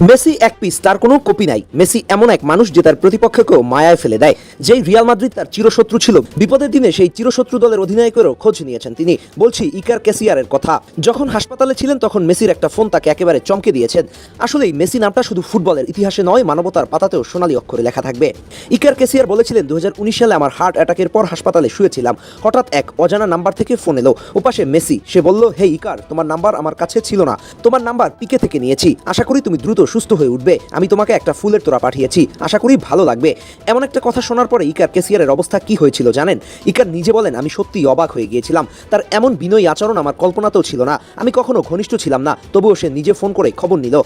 Messi এক piece, তার কোনো কপি নাই। মেসি এমন এক মানুষ যে তার প্রতিপক্ষকেও মায়ায় ফেলে দেয়। যেই রিয়াল মাদ্রিদ তার চিরশত্রু ছিল, বিপদের দিনে সেই চিরশত্রু দলের অধিনায়কেরও খোঁজ নিয়েছেন তিনি। বলছি ইকার ক্যাসিয়ারের কথা। যখন হাসপাতালে ছিলেন তখন মেসির একটা ফোন তাকে একেবারে চমকে দিয়েছেন। আসলেই মেসি নামটা শুধু ফুটবলের ইতিহাসে নয়, মানবতার পাতাতেও সোনালী অক্ষরে লেখা থাকবে। ইকার ক্যাসিয়ার বলেছিলেন, 2019 সালে আমার হার্ট অ্যাটাকের পর হাসপাতালে শুয়েছিলাম, হঠাৎ এক অজানা নাম্বার থেকে ফোন এলো। ওপাশে মেসি, সে বলল, হে ইকার, তোমার নাম্বার আমার কাছে ছিল না, তোমার নাম্বার পিকে থেকে নিয়েছি, আশা করি তুমি দ্রুত সুস্থ হয়ে উঠবে, আমি তোমাকে একটা ফুলের তোড়া পাঠিয়েছি, আশা করি ভালো লাগবে। এমন একটা কথা শোনার পরে ইকার ক্যাসিয়ারের অবস্থা কি হয়েছিল জানেন? ইকার নিজে বলেন, আমি সত্যিই অবাক হয়ে গিয়েছিলাম। তার এমন বিনয়ী আচরণ আমার কল্পনাতেও ছিল না। আমি কখনো ঘনিষ্ঠ ছিলাম না, তবুও সে নিজে ফোন করে খবর নিল।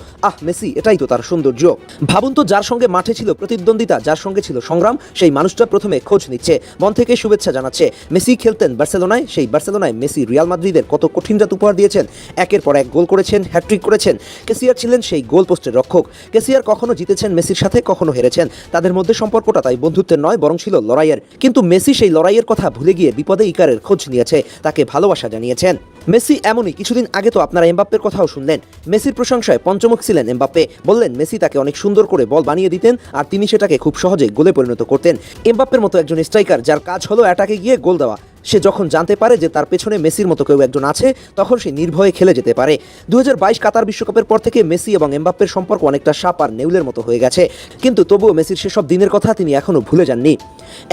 মেসি, এটাই তো তার সৌন্দর্য। ভাবুন তো, যার সঙ্গে মাঠে ছিল প্রতিদ্বন্দ্বিতা, যার সঙ্গে ছিল সংগ্রাম, সেই মানুষটা প্রথমে খোঁজ নিচ্ছে, মন থেকে শুভেচ্ছা জানাচ্ছে। মেসি খেলতেন বার্সেলোনায়, সেই বার্সেলোনায় মেসি রিয়াল মাদ্রিদের কত কঠিন রাত উপহার দিয়েছেন। একের পর এক গোল করেছেন, হ্যাট্রিক করেছেন। ক্যাসিয়ার ছিলেন সেই গোল পোস্টের রক্ষক। ক্যাসিয়ার কখনো জিতেছেন মেসির সাথে, কখনো হেরেছেন। তাদের মধ্যে সম্পর্কটা তাই বন্ধুত্বের নয়, বরং ছিল লড়াইয়ের। কিন্তু মেসি সেই লড়াইয়ের কথা ভুলে গিয়ে বিপদে ইকারের খোঁজ নিয়েছে, তাকে ভালোবাসা জানিয়েছেন। মেসি এমনই। কিছুদিন আগে তো আপনারা এমবাপ্পের কথাও শুনলেন। মেসির প্রশংসায় পঞ্চমুখ ছিলেন এমবাপ্পে। বললেন মেসি তাকে অনেক সুন্দর করে বল বানিয়ে দিতেন, আর তিনি সেটাকে খুব সহজে গোলে পরিণত করতেন। এমবাপ্পের মতো একজন স্ট্রাইকার, যার কাজ হলো অ্যাটাকে গিয়ে গোল দেওয়া, সে যখন জানতে পারে যে তার পেছনে মেসির মতো কেউ একজন আছে, তখন সে নির্ভয়ে খেলে যেতে পারে। 2022 কাতার বিশ্বকাপের পর থেকে মেসি এবং এমবাপ্পের সম্পর্ক অনেকটা সাপ আর নেউলের মতো হয়ে গেছে। কিন্তু তবুও মেসির সেসব দিনের কথা তিনি এখনও ভুলে যাননি।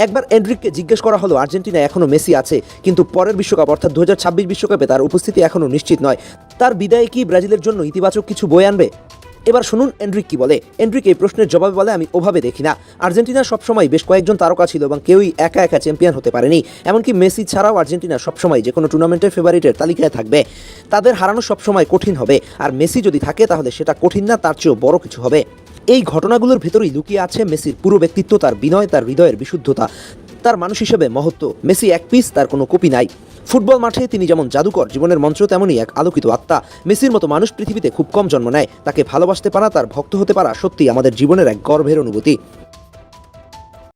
একবার এন্ড্রিককে জিজ্ঞেস করা হলো, আর্জেন্টিনায় এখনও মেসি আছে, কিন্তু পরের বিশ্বকাপ অর্থাৎ 2026 বিশ্বকাপে তার উপস্থিতি এখনও নিশ্চিত নয়। তার বিদায়ে কি ব্রাজিলের জন্য ইতিবাচক কিছু বয়ে আনবে? এবার শুনুন এন্ড্রিক কি বলে। এন্ড্রিক এই প্রশ্নের জবাবে বলে, আমি ওভাবে দেখি না। আর্জেন্টিনা সবসময় বেশ কয়েকজন তারকা ছিল এবং কেউই একা একা চ্যাম্পিয়ন হতে পারেনি। এমনকি মেসি ছাড়াও আর্জেন্টিনা সবসময় যে কোনো টুর্নামেন্টের ফেভারিটের তালিকায় থাকবে। তাদের হারানো সবসময় কঠিন হবে, আর মেসি যদি থাকে তাহলে সেটা কঠিন না, তার চেয়েও বড় কিছু হবে। এই ঘটনাগুলোর ভেতরেই লুকিয়ে আছে মেসির পুরো ব্যক্তিত্ব, তার বিনয়, তার হৃদয়ের বিশুদ্ধতা, তার মানুষ হিসেবে মহত্ব। মেসি এক পিস, তার কোনো কপি নাই। ফুটবল মাঠে তিনি যেমন জাদুকর, জীবনের মঞ্চ তেমনই এক আলোকিত আত্মা। মেসির মতো মানুষ পৃথিবীতে খুব কম জন্ম নেয়। তাকে ভালোবাসতে পারা, তার ভক্ত হতে পারা সত্যি আমাদের জীবনের এক গর্বের অনুভূতি।